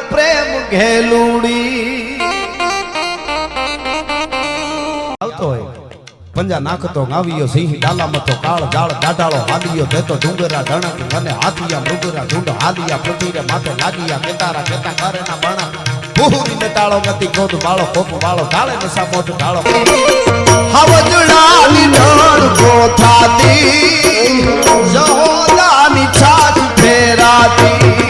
પ્રેમ ઘેલુડી આવતો હોય પંજા નાખતો ગાવિયો સિંહ ડાલામાં તો કાળ જાળ દાડાળો હાલિયો દેતો ડુંગરા ધણક અને હાથિયા મૃગરા ઝુંડ હાલિયા પૃથ્વીરે માથે લાગિયા કેતારા કેતા કારેના બાણા બુહુરીને તાળો ગતિ કોદ બાળો કોપ વાળો ઢાળે નસા મોટ ઢાળો હવજડાની ઢળ કોથાતી જહોદાની છાત ફેરાતી